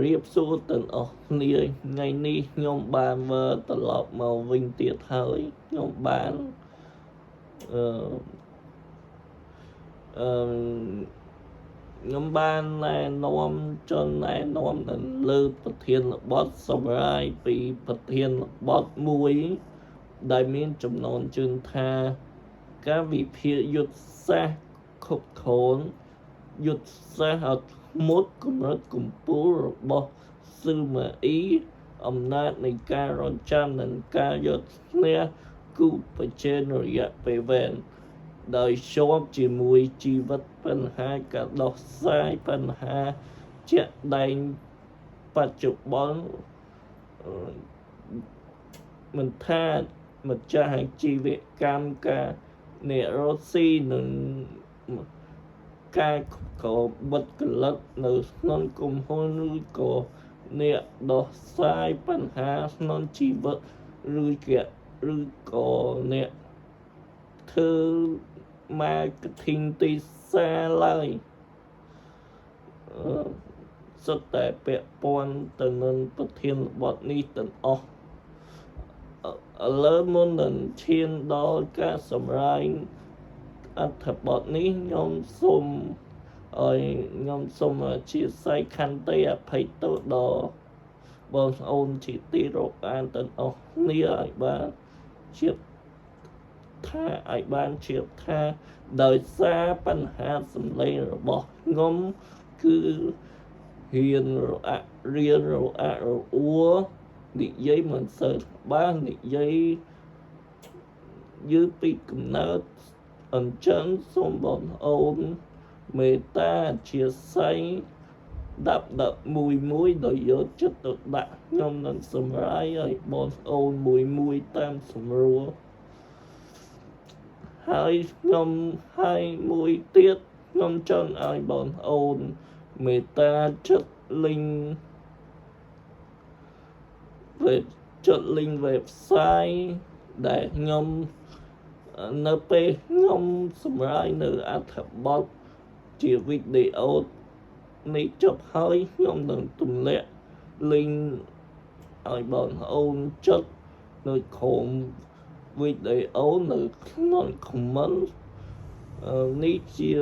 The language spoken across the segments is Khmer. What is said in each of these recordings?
រៀបសួរទាំងអស់គ្នាថ្ងៃនេះខ្ញុំបានមើលត្រឡប់មកវិញទៀតហើយខ្ញុំបានអឺអឺខ្ញុំបានណែនាំជនណែនាំទៅលើប្រធានបទសម្រាយពីប្រធានបទមួយដែលមានចំណងជើងថាការវិភាគយុទ្ធសាស្ត្រខុបខូនយុទ្ធសាស្ត្រអត់មុតកម្រិតកម្ពស់របស់ស៊ឺម៉ាអ៊ីអំណាចនៃការរងចាំនិងការយកឈ្នះគូប្រជែងរយៈពេលវែងដោយជាប់ជាមួយជីវិតបញ្ហាការដោះស្រាយបញ្ហាជាក់ដែងបច្ចុប្បន្នមិនថាម្ចាស់អាជីវកម្មការអ្នករកស៊ីនិងការក៏បិទកលិតនៅក្នុងគុំហ៊ុនឬក៏អ្នកដោះស្រាយបញ្ហាក្នុងជីវិតឬក៏អ្នកធ្វើ marketing ទីផ្សារឡើយសុទ្ធតែពាក់ព័ន្ធទៅនឹងប្រធានបទនេះទាំងអស់ឥឡូវមុននឹងឈានដល់ការសម្រាយអត្ថបទនេះខ្ញុំសូមអធិស្ឋានខន្តីអភ័យទោសដល់បងប្អូនជាទីរាប់អានទាំងអស់គ្នាឲ្យបានជៀបថាដោយសារបញ្ហាសម្លេងរបស់ខ្ញុំគឺរៀនរអាក់រអួរនិយាយមិនសូវបាននិយាយយឺពីកំណើតអញ្ចឹងសូមបងប្អូនមេត្តាអធិស្ឋានដាក់មួយដោយយកចិត្តទុកដាក់ខ្ញុំនឹងសម្រាយឲ្យបងប្អូនមួយតាមស្រួលហើយមួយទៀតខ្ញុំចង់ឲ្យបងប្អូនមេត្តាចុច link website ដែលខ្ញុំនៅពេលខ្ញុំសម្រាយនៅអត្ថបទជាវីដេអូនេះចប់ហើយខ្ញុំនឹងទម្លាក់ link ឲ្យបងប្អូនចុចនៅក្រោមវីដេអូនៅក្នុង comment នេះជា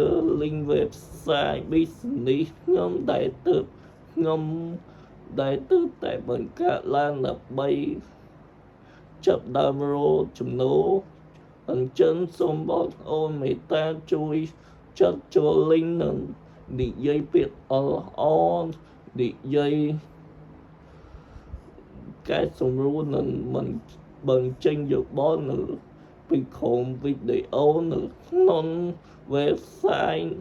link website business ខ្ញុំដែលទើបតែបង្កើតឡើងដើម្បីចាប់ដើមរកចំណូលអញ្ចឹងសូមបងប្អូនមេត្តាជួយចុចចូល link និងនិយាយពាក្យល្អនិយាយកែសម្រួលនឹងមិនបញ្ចេញយោបល់នៅពីក្រោមវីដេអូនៅក្នុង website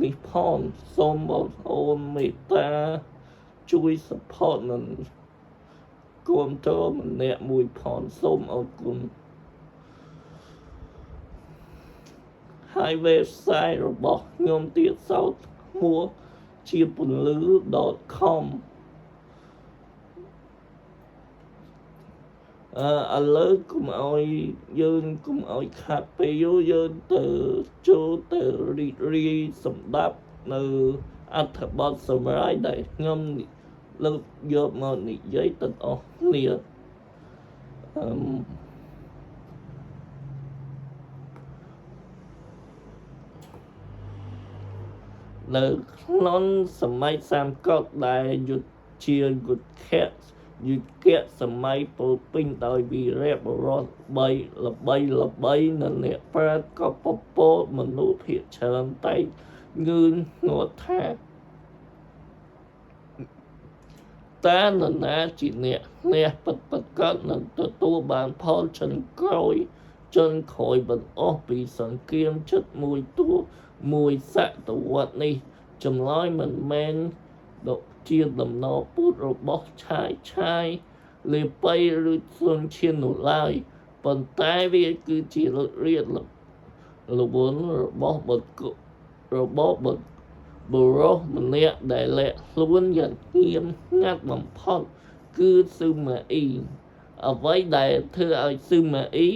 នេះផងសូមបងប្អូនមេត្តាជួយ support និងគាំទ្រម្នាក់មួយផងសូមអរគុណហើយ website របស់ខ្ញុំទៀតសោតឈ្មោះជាពន្លឺ .com ឥឡូវកុំឲ្យខាត់ពេលយូរយើងទៅចូលទៅរីករាយសម្ដាប់នៅអត្ថបទសម្រាយដែលខ្ញុំលើកយកមកនិយាយទាំងអស់គ្នានៅក្នុងសម័យសាមកុដដែលយុទ្ធសម័យពោរពេញដោយវីរៈបុរសល្បីនិងអ្នកប្រាជ្ញក៏ពពោលមនុស្សភាគច្រើនតែងឿងងាត់ថាតើនរណាជាអ្នកពិតប្រាកដនឹងទទួលបានផលចុងក្រោយបន្អស់ពីសង្គ្រាមជិតមួយសតវត្សនេះចម្លើយមិនមែនជាដំណរពុតរបស់ឆាយលេបៃឬសុនឈាននោះឡើយប៉ុន្តែវាគឺជាលទ្ធរៀបលវនរបស់បុរសម្នាក់ដែលលាក់ខ្លួនយ៉ាងងៀមងាត់បំផុតគឺស៊ឺម៉ាអ៊ីអ្វីដែលធ្វើឲ្យស៊ឺម៉ាអ៊ី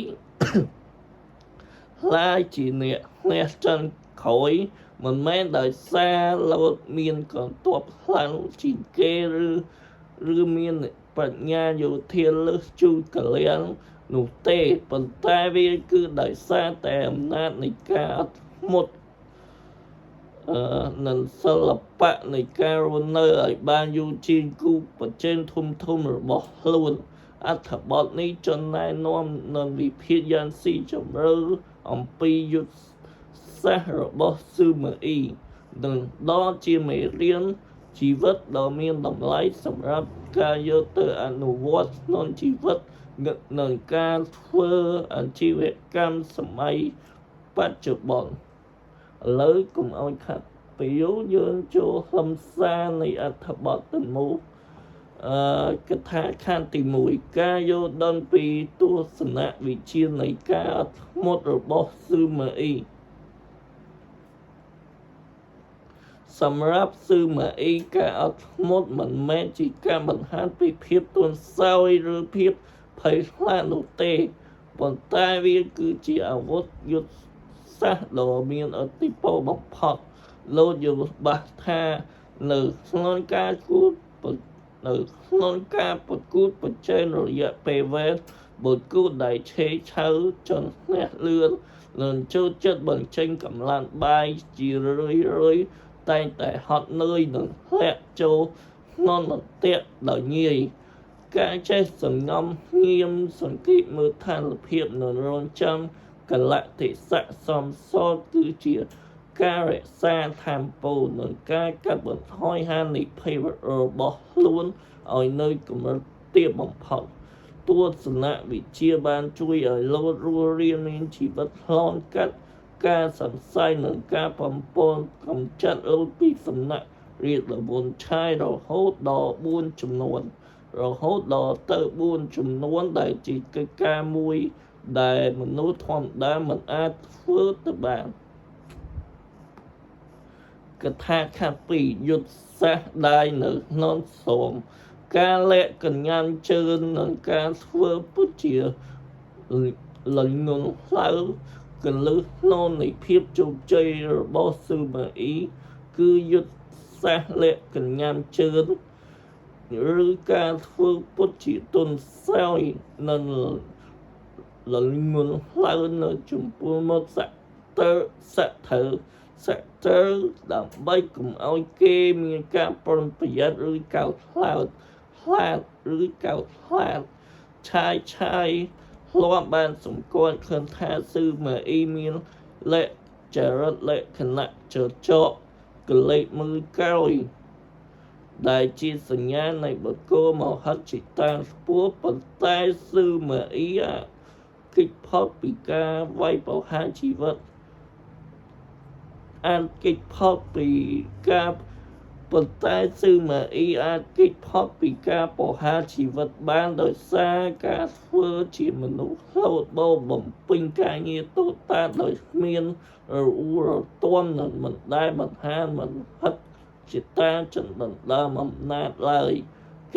ខ្លាយជាអ្នកឈ្នះចុងក្រោយ មិនមែនដោយសារលោតមានកងទ័ពខ្លាំងជាងគេឬមានប្រាជ្ញាយោធាលើសជូរកលៀននោះទេប៉ុន្តែវាគឺដោយសារតែអំណាចនៃការអត់ធ្មត់និងសិល្បៈនៃការរស់នៅឲ្យបានយូរជាងគូប្រជែងធំរបស់ខ្លួនអត្ថបទនេះចង់ណែនាំនឹងវិភាគយ៉ាងស៊ីជម្រៅអំពីយុទ្ធសាស្ត្ររបស់ស៊ឺម៉ាអ៊ីនិងដល់ជាមេរៀនជីវិតដ៏មានតម្លៃសម្រាប់ការយកទៅអនុវត្តក្នុងជីវិតនិងការធ្វើអាជីវកម្មសម័យបច្ចុប្បន្នឥឡូវកុំឲ្យខាត់ពេលយើងចូលខ្លឹមសារនៃអត្ថបទទាំងមូលកថាខណ្ឌទី1ការយល់ដឹងពីទស្សនវិជ្ជានៃការអត់ធ្មត់របស់ស៊ឺម៉ាអ៊ីសម្រាប់ស៊ឺម៉ាអ៊ីការអត់ធ្មត់មិនមែនជាការបង្ហាញពីភាពទន់ខ្សោយឬភាពភ័យខ្លាចនោះទេប៉ុន្តែវាគឺជាអាវុធយុទ្ធសាស្ត្រដ៏មានឥទ្ធិពលបំផុតលោកយល់ច្បាស់ថានៅក្នុងការប្រកួតប្រជែងរយៈពេលវែងបុគ្គលដែលឆេឆៅចន្ទះលឿននិងចូលចិត្តបញ្ចេញកម្លាំងបាយជារឿយតែងតែហត់នឿយនិងធ្លាក់ចូលក្នុងមតិដោយងាយការចេះសង្ងំញៀមសង្កេតមើលស្ថានភាពនិងរងចាំកលៈទេសៈសមស្របគឺជាការរក្សាធម៌ពលនិងការកាត់បន្ថយហានិភ័យរបស់ខ្លួនឲ្យនៅកម្រិតទាបបំផុតទស្សនវិជ្ជាបានជួយឲ្យលោតរស់រានមានជីវិតឆ្លងកាត់ការសង្ស័យនិងការបំពន់កម្ចាត់លោតពីសំណាក់រាជបវរឆាយរហូតដល់4ចំនួនដែលជាកិច្ចការមួយដែលមនុស្សធម្មតាមិនអាចធ្វើទៅបានកថាខណ្ឌ2យុទ្ធសាស្ត្រដាយនៅក្នុងសោមការលាក់កញ្ញានជើងនិងការធ្វើពុតជាលញងន់ផ្លូវកលឹះក្នុងនៃភាពជោគជ័យរបស់ស៊ឺម៉ាអ៊ីគឺយុទ្ធសាស្ត្រលាក់កញ្ញានជើងឬការធ្វើពុតជាទុនខ្សោយនិងលញងន់ផ្លូវនៅចំពោះមុខសត្រូវដើម្បីកុំឲ្យគេមានការប្រុងប្រយ័ត្នឬកោតខ្លាចឆាយធ្លាប់បានសម្គាល់ឃើញថាស៊ឺម៉ាអ៊ីមានលក្ខណៈចចកកលេចមើលក្រោយដែលជាសញ្ញានៃបុគ្គលមហិច្ឆតាខ្ពស់ប៉ុន្តែស៊ឺម៉ាអ៊ីគេចផុតពីការវាយប្រហារជីវិតប៉ុន្តែស៊ឺម៉ាអ៊ីអាចគេចផុតពីការប្រហារជីវិតបានដោយសារការធ្វើជាមនុស្សហូតបោបំពេញការងារតូចតាចដោយគ្មានរអ៊ូរទាំនិងមិនដែលបង្ហាញមិនហិតជាតាចិនដណ្ដើមអំណាចឡើយ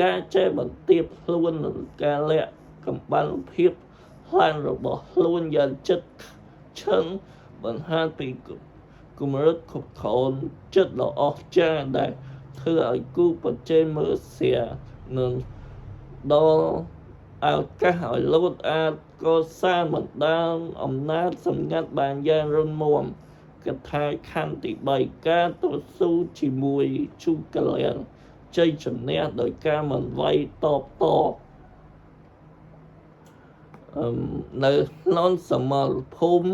ការចេះបន្ទាបខ្លួននិងការលាក់កំបាំងភាពខ្លាំងរបស់ខ្លួនយ៉ាងចិត្តឈឹងបង្ហាញពីគំនិតខុសខនចិត្តដ៏អស្ចារ្យដែលធ្វើឲ្យគូប្រជែងមើលស្រានិងដល់ឱកាសឲ្យលោតអាចកសាងបណ្ដាញអំណាចសម្ងាត់បានយ៉ាងរឹងមាំកថាខណ្ឌទី3ការតស៊ូជាមួយជូកលៀនជ័យជំនះដោយការមិនវាយតបតនៅក្នុងសមរភូមិ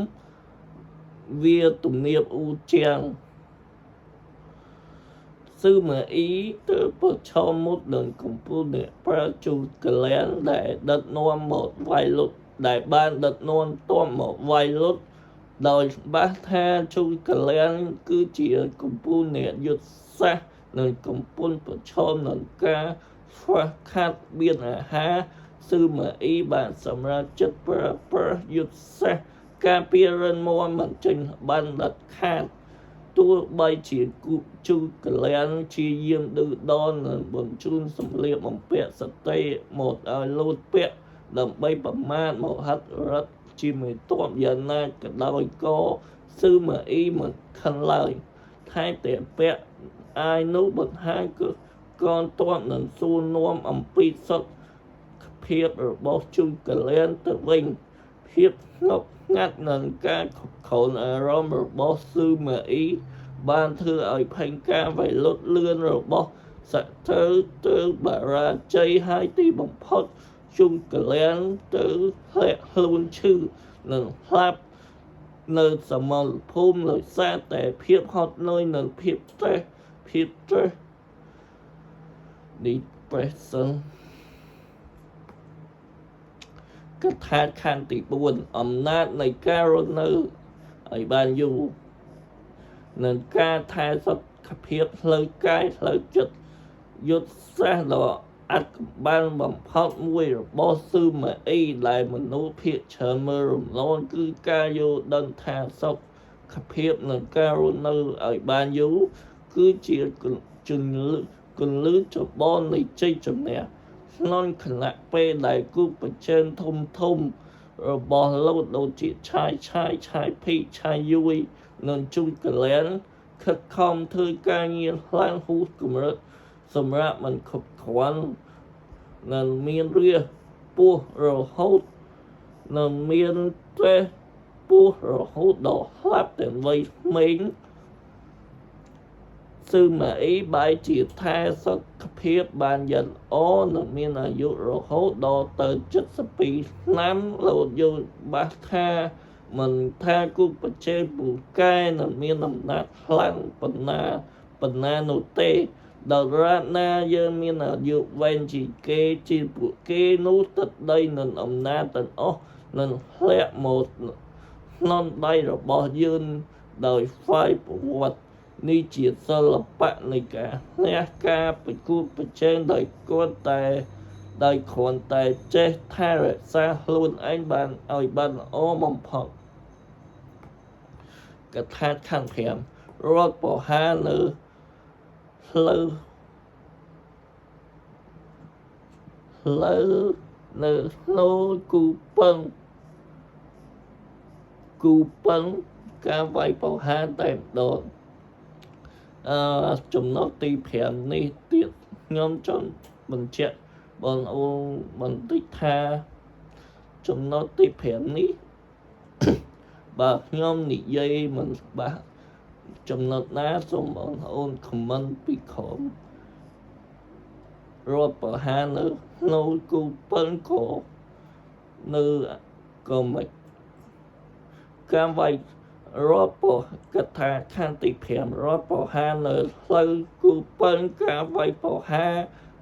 វាទំនាបអ៊ូជាងស៊ឺម៉ាអ៊ីទៅប្រឈមមុខនឹងកំពូលអ្នកប្រើជូកលៀនដែលបានដឹកនាំមកវាយលុតដោយច្បាស់ថាជូកលៀនគឺជាកំពូលអ្នកយុទ្ធសាស្ត្រនិងកំពុងប្រឈមនឹងការខ្វះខាតមានអាហារស៊ឺម៉ាអ៊ីបានសម្រេចចិត្តប្រើប្រាស់យុទ្ធសាស្ត្រការពាររឹងមាំមិនចេញបានដាច់ខាតទោះបីជាជូកលៀនជាយាមឌឺដននិងបញ្ជូនសម្លៀកបំពាក់ស្ត្រីមកឲ្យលោតពាក់ដើម្បីប្រមាថមហិទ្ធិរដ្ឋជាមេទ័ពយ៉ាងណាក៏ដោយក៏ស៊ឺម៉ាអ៊ីមិនខឹងឡើយ ថែមទាំងពាក់អាយនោះបន្ថែមគឺកនតបនឹងសួរនាំអំពីសុខភាពរបស់ជូនកលៀនទៅវិញភាពស្ងប់ស្ងាត់និងការខកខូនអារម្មណ៍របស់ស៊ឺម៉ាអ៊ីបានធ្វើឲ្យផែនការវាយលុតលឿនរបស់សត្រូវទៅបារាជ័យហើយទីបំផុតជូនកលៀនទៅធ្លាក់ខ្លួនឈឺនិងស្លាប់នៅសមរភូមិដោយសារតែភាពហត់នឿយនិងភាពstress depression កថាខណ្ឌទី4អំណាចនៃការរស់នៅឲ្យបានយូរនិងការថែសុខភាពផ្លូវកាយផ្លូវចិត្តយុទ្ធសាស្ត្រដ៏អាថ៌កំបាំងបំផុតមួយរបស់ស៊ឺម៉ាអ៊ីដែលមនុស្សភាគច្រើនមើលរំលងគឺការយល់ដឹងថាសុខភាពនិងការរស់នៅឲ្យបានយូរគឺជាគន្លឹះចម្បងនៃជ័យជំនះក្នុងខណៈពេលដែលគូប្រជែងធំរបស់លោកដូចជាឆាយភីឆាយយួយនិងជូនកលៀនខិតខំធ្វើការងារខ្លាំងហួសកម្រិតសម្រាប់មិនគ្រប់គ្រាន់និងមានរាសពោះរហូតនិងមានត្រេះពោះរហូតដល់ស្លាប់ទាំងវ័យក្មេងស៊ឺម៉ាអ៊ីបែរជាថែសុខភាពបានយ៉ាងល្អនិងមានអាយុរហូតដល់ទៅ72ឆ្នាំលោកយល់បាស់ថាមិនថាគូប្រជែងពូកែនិងមានអំណាចខ្លាំងប៉ុណ្ណានោះទេដរាបណាយើងមានអាយុវែងជាពួកគេនោះទឹកដីនិងអំណាចទាំងអស់នឹងធ្លាក់មកក្នុងដៃរបស់យើងដោយផ្សាយប្រវត្តិនេះជាសិល្បៈនៃការឈ្នះការប្រកួតប្រជែងដោយគ្រាន់តែចេះថែរក្សាខ្លួនឯងបានឲ្យបានល្អបំផុតកថាខណ្ឌ5រត់ប្រហារនៅផ្លូវនៅក្នុងគូពឹងការវាយប្រហារតែម្ដងចំណុចទី5នេះទៀតខ្ញុំចង់បញ្ជាក់បងប្អូនបន្តិចថាចំណុចទី5នេះបើខ្ញុំនិយាយមិនច្បាស់ចំណុចណាសូមបងប្អូនខមមិនពីក្រោមរាប់ប្រហារនៅក្នុងគូពឹងក៏នៅក៏មិនការវាយរាប់កថាខណ្ឌទី5រាប់ប្រហារនៅផ្លូវគូពឹងការវាយប្រហារ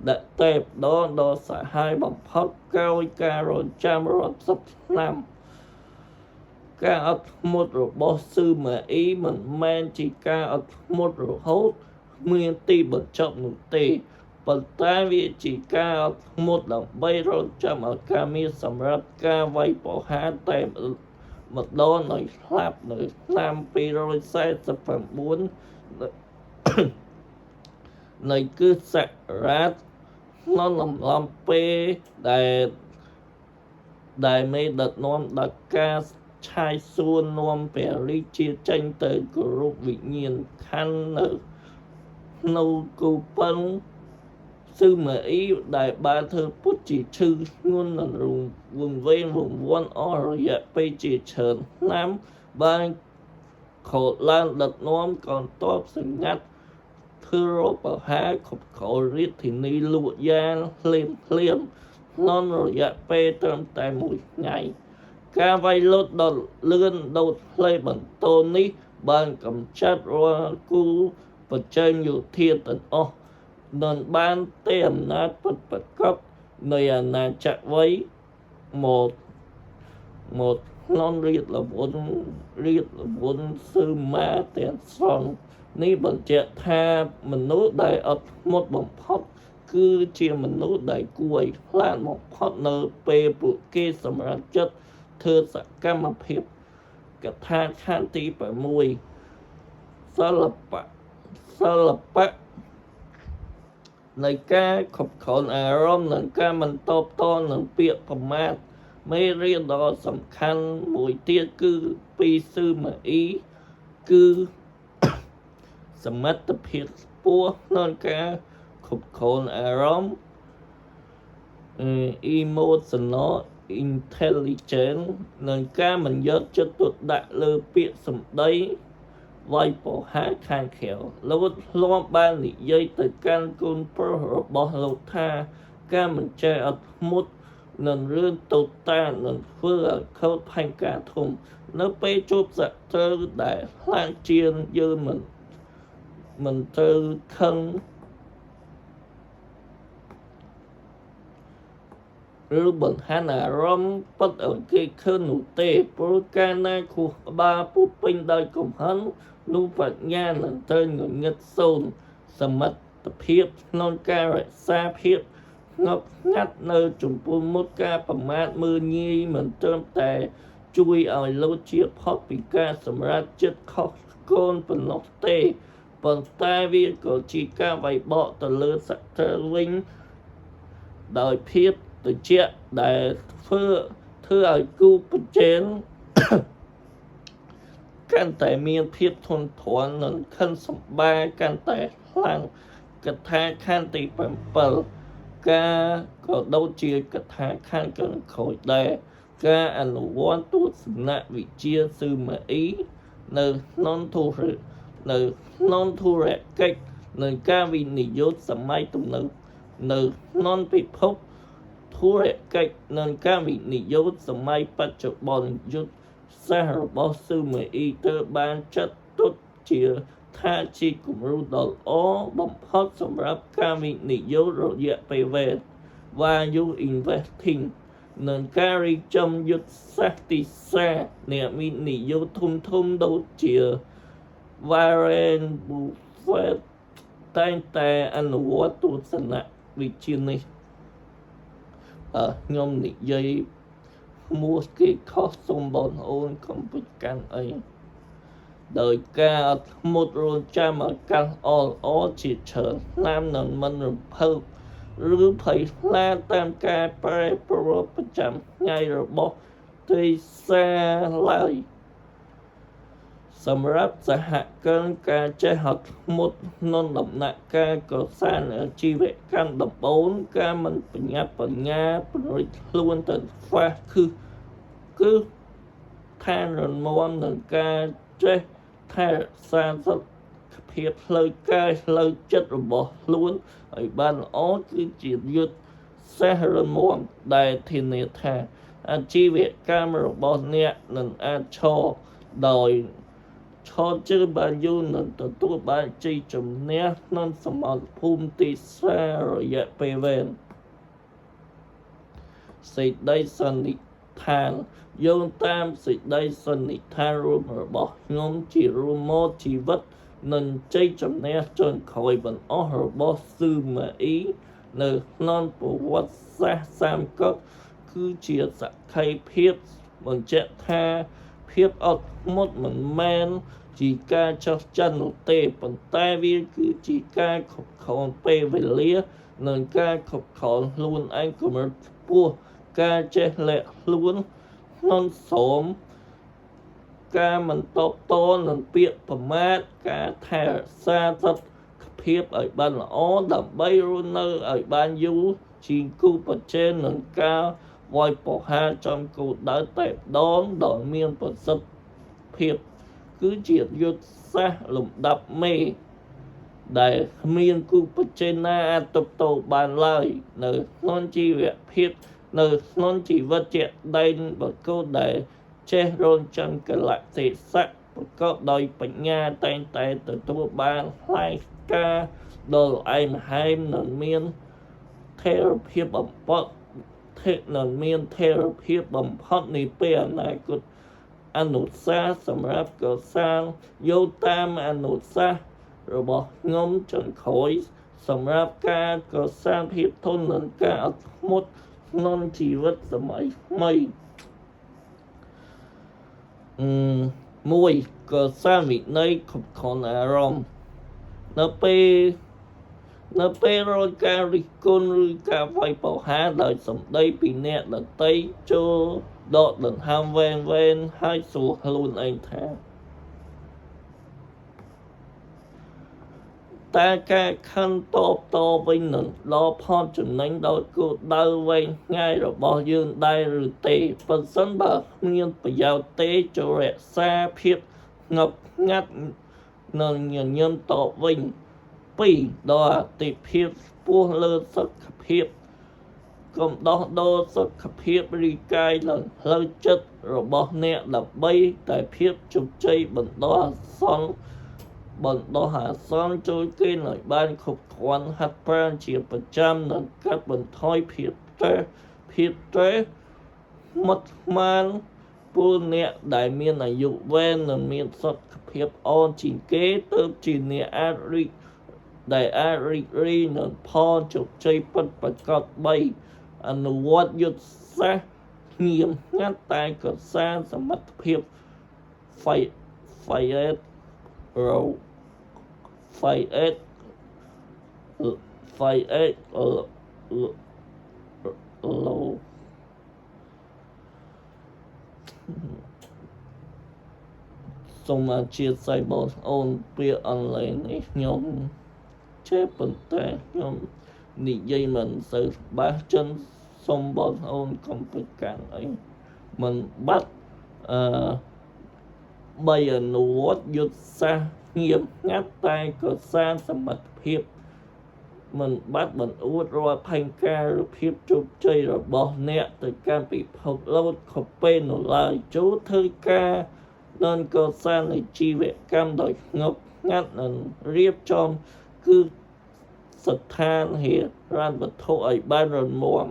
ដាក់តែម្ដងដល់សាហាវបំផុតក្រោយការរងចាំរាប់សិបឆ្នាំការអត់ធ្មត់របស់ស៊ឺម៉ាអ៊ីមិនមែនជាការអត់ធ្មត់រហូតគ្មានទីបញ្ចប់នោះទេប៉ុន្តែវាជាការអត់ធ្មត់ដើម្បីរងចាំឱកាសមាសសម្រាប់ការវាយប្រហារតែម្ដងឲ្យស្លាប់នៅឆ្នាំ249នៃគ្រិស្តសករាជក្នុងអំឡុងពេលដែលមេដឹកនាំដល់ការឆាយសួរនាំព្រះរាជាចេញទៅគោរពវិញ្ញាណក្ខន្ធនៅគូពឹងស៊ឺម៉ាអ៊ីដែលបានធ្វើពុតជាឈឺធ្ងន់និងវង្វេងវង្វាន់អស់រយៈពេលជាច្រើនឆ្នាំបានខកឡើងដឹកនាំកងទ័ពសង្កាត់ធ្វើរកប្រហារខុបខលរាជធានីលក់យ៉ាងភ្លាមក្នុងរយៈពេលត្រឹមតែមួយថ្ងៃការវាយលុតដ៏លឿនដូតផ្លេបន្តនេះបានកម្ចាត់រាល់គូប្រជែងយោធាទាំងអស់និងបានទេអំណាចពិតប្រាកដនៃអាណាចក្រវៃមកក្នុងរាជរង្វាន់ស៊ឺម៉ាទាំងស្រុងនេះបញ្ជាក់ថាមនុស្សដែលអត់ធ្មត់បំផុតគឺជាមនុស្សដែលគួរឲ្យខ្លាចបំផុតនៅពេលពួកគេសម្រេចចិត្តធ្វើសកម្មភាពកថាខណ្ឌទី6សិល្បៈនៃការខុបខលអារម្មណ៍និងការមិនតបតនឹងពាក្យប្រមាថមេរៀនដ៏សំខាន់មួយទៀតគឺពីស៊ឺម៉ាអ៊ីគឺ សមត្ថភាពខ្ពស់ក្នុងការគ្រប់គ្រងអារម្មណ៍ emotional intelligence និងការមិនយកចិត្តទុកដាក់លើពាក្យសម្ដីវាយប្រហារខាងក្រៅលោកធ្លាប់បាននិយាយទៅកាន់កូនប្រុសរបស់លោកថាការមិនចេះអត់ធ្មត់នឹងរឿងតូចតាចនឹងធ្វើឲ្យខូចផែនការធំនៅពេលជួបសត្រូវដែលខ្លាំងជាងយើងមិនត្រូវខឹងឬបង្ហាញអារម្មណ៍ពិតឲ្យគេឃើញនោះទេព្រោះកាលណាខួរក្បាលពុះពេញដោយកំហឹងនោះបញ្ញានឹងត្រូវងងឹតសូន្យសមត្ថភាពក្នុងការរក្សាភាពស្ងប់ស្ងាត់នៅចំពោះមុខការប្រមាថមើលងាយមិនត្រឹមតែជួយឲ្យលោកជាផុតពីការសម្រេចចិត្តខុសកូនប៉ុណ្ណោះទេប៉ុន្តែវាក៏ជាការវាយបកទៅលើសត្រូវវិញដោយភាពត្រជាក់ដែលធ្វើឲ្យគូប្រជែងកាន់តែមានភាពធន់ទ្រាំនិងខិនសម្បាកាន់តែខ្លាំងកថាខណ្ឌទី7ការក៏ដូចជាកថាខណ្ឌខាងក្រោយដែរការអនុវត្តទស្សនវិជ្ជាស៊ឺម៉ាអ៊ីនៅក្នុងធុរកិច្ចនិងការវិនិយោគសម័យទំនើបនៅក្នុងពិភពធុរកិច្ចនិងការវិនិយោគសម័យបច្ចុប្បន្នយុទ្ធសាស្ត្ររបស់ស៊ឺម៉ាអ៊ីត្រូវបានចាត់ទុកជាថាជាគំរូដ៏ល្អបំផុតសម្រាប់ការវិនិយោគរយៈពេលវែង value investing និងការរៀបចំយុទ្ធសាស្ត្រទីផ្សារអ្នកវិនិយោគធំដូចជា Warren Buffett តែងតែអនុវត្តទស្សនវិជ្ជានេះខ្ញុំនិយាយមួសគេខុសសូមបងប្អូនកុំពិកាន់អីដោយការអត់ធ្មត់រងចាំឲ្យកាន់អជាច្រើនឆ្នាំនឹងមិនរំភើបឬភ័យខ្លាចតាមការប្រែប្រួលប្រចាំថ្ងៃរបស់ទីផ្សារឡើយសម្រាប់សហគមន៍ការចេះអត់ធ្មត់ក្នុងដំណាក់កាលកសាងអាជីវកម្មដំបូងការមិនបញ្ញាបញ្ញាពង្រីកខ្លួនទៅខ្វះគឺឋានរងមាំនឹងការចេះថែរក្សាសុខភាពផ្លូវកាយផ្លូវចិត្តរបស់ខ្លួនឲ្យបានល្អគឺជាយុទ្ធសាស្ត្ររងមាំដែលធានាថាអាជីវកម្មរបស់អ្នកនឹងអាចឈរដោយឈរជើងបានយូរនឹងទទួលបានជ័យជំនះក្នុងសមរភូមិទីផ្សាររយៈពេលវែងសេចក្តីសន្និដ្ឋានយោងតាមសេចក្តីសន្និដ្ឋានរួមរបស់ខ្ញុំជារួមមកជីវិតនិងជ័យជំនះចុងក្រោយបង្អស់របស់ស៊ឺម៉ាអ៊ីនៅក្នុងប្រវត្តិសាស្ត្រសាមកុដគឺជាសក្ខីភាពបញ្ជាក់ថាភាពអត់ធ្មត់មិនមែនជាការចោះចាញ់នោះទេប៉ុន្តែវាគឺជាការគ្រប់គ្រងពេលវេលានិងការគ្រប់គ្រងខ្លួនឯងកម្រិតខ្ពស់ការចេះលាក់ខ្លួនក្នុងស្រោមការមិនតបតនឹងពាក្យប្រមាថការថែរក្សាសុខភាពឲ្យបានល្អដើម្បីរស់នៅឲ្យបានយូរជាងគូប្រជែងនឹងការវាយប្រហារចំគោលដៅតែម្ដងដ៏មានប្រសិទ្ធភាពគឺជាយុទ្ធសាស្ត្រលំដាប់មេដែលគ្មានគូប្រជែងណាអាចទប់ទល់បានឡើយនៅក្នុងជីវភាពនៅក្នុងជីវិតជាក់ស្ដែងបុគ្គលដែលចេះរងចាំកលៈទេសៈប្រកបដោយបញ្ញាតែងតែទទួលបានផ្លែការដ៏ល្អឯម្ហែមនិងមានថេរភាពបំផុតនាពេលអនាគតអនុសាសន៍សម្រាប់កសាងយោងតាមអនុសាសន៍របស់ខ្ញុំចុងក្រោយសម្រាប់ការកសាងភាពធន់និងការអត់ធ្មត់ក្នុងជីវិតសម័យថ្មី1. កសាងវិន័យគ្រប់គ្រងអារម្មណ៍នៅពេលរងការរិះគន់ឬការវាយប្រហារដោយសម្ដីពីអ្នកដទៃចូលដកដង្ហើមវែងហើយសួរខ្លួនឯងថា តែការខិនតបតវិញនឹងដល់ផលចំណេញដល់គោលដៅវែងឆ្ងាយរបស់យើងដែរឬទេបើសិនបើគ្មានប្រយោជន៍ទេចូលរក្សាភាពស្ងប់ស្ងាត់និងញញឹមតបវិញ2ដល់អតិភិបខ្ពស់លើសុខភាពកុំដោះដូរសុខភាពរាងកាយនិងផ្លូវចិត្តរបស់អ្នកដើម្បីតែភាពជោគជ័យបណ្ដោះអាសន្នចូលគេឲ្យបានគ្រប់គ្រាន់ហាត់ប្រាណជាប្រចាំនិងកាត់បន្ថយភាពត្រេសមុតស្មានពលអ្នកដែលមានអាយុវែងនិងមានសុខភាពល្អជាងគេទើបជាអ្នកអាចរីករាយនឹងផលជោគជ័យពិតប្រាកដ3អនុវត្តយុទ្ធសាស្ត្រnghiêm ngặtតែក៏សាងសមត្ថភាព Fightសូមអធិស្ឋានបងប្អូនពាក្យអង់គ្លេសនេះខ្ញុំចេះប៉ុន្តែខ្ញុំនិយាយមិនសូវច្បាស់ចឹងសូមបងប្អូនកុំប្រកាន់អីមិនបាត់3អនុវត្តយុទ្ធសាស្ត្រnghiêm ngặtតែក៏សាងសមត្ថភាពមិនបាត់បង្អួតរាល់ផែនការឬភាពជោគជ័យរបស់អ្នកទៅកាន់ពិភពលោកខុសពេលនៅឡើយចូលធ្វើការនិងកសាងអាជីវកម្មដោយស្ងប់ស្ងាត់និងរៀបចំគឺស្ថានហិរញ្ញវត្ថុឲ្យបានរឹងមាំ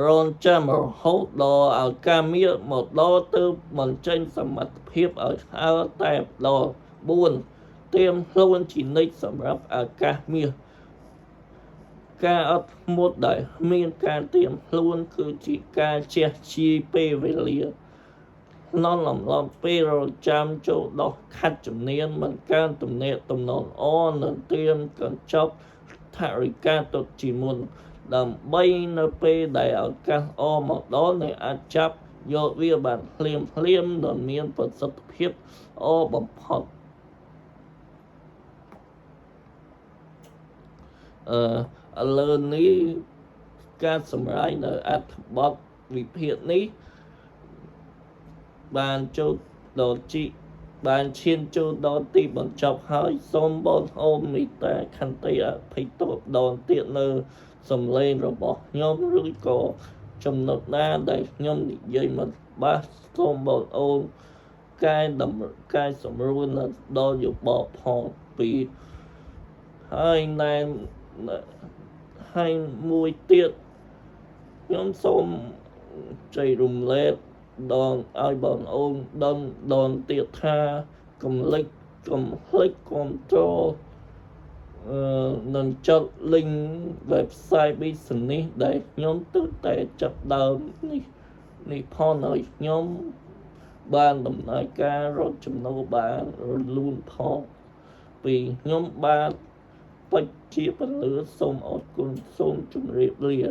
រងចាំរហូតដល់ឱកាសមាសមកដល់ទើបបញ្ចេញសមត្ថភាពឲ្យស្អើតែម្ដង4ត្រៀមខ្លួនជានិច្ចសម្រាប់ឱកាសមាសការអត់ធ្មត់ដែលមានការត្រៀមខ្លួនគឺជាការជះជាយពេលវេលានំលំពេលរចាំចូលដោះខាត់ជំនាញមិនការទំនាក់ទំនងល្អនិងត្រៀមកញ្ចប់ថវិកាទុកជាមុនដើម្បីនៅពេលដែលឱកាសល្អមកដល់អ្នកអាចចាប់យកវាបានភ្លាមនិងមានប្រសិទ្ធភាពល្អបំផុតឥឡូវនេះការសម្រេចនៅអត្ថបទវិភាគនេះបានចូលដល់បានឈានចូលដល់ទីបញ្ចប់ហើយសូមបងប្អូនមេត្តាខន្តីអភ័យទោសម្ដងទៀតនៅសំឡេងរបស់ខ្ញុំឬក៏ចំណុចណាដែលខ្ញុំនិយាយមិនច្បាស់សូមបងប្អូនកែសម្រួលដល់យោបល់ផងពីហើយមួយទៀតខ្ញុំសូមចែករំលែកដល់ឲ្យបងប្អូនដងទៀតថាកុំភ្លេចcontrol នឹងចុច link website business ដែលខ្ញុំទើបតែចាប់ដើមនេះផងឲ្យខ្ញុំបានដំណើរការរកចំណូលបានរលូនផងពីខ្ញុំបាទបច្ចជាពលឺសូមអរគុណសូមជម្រាបលា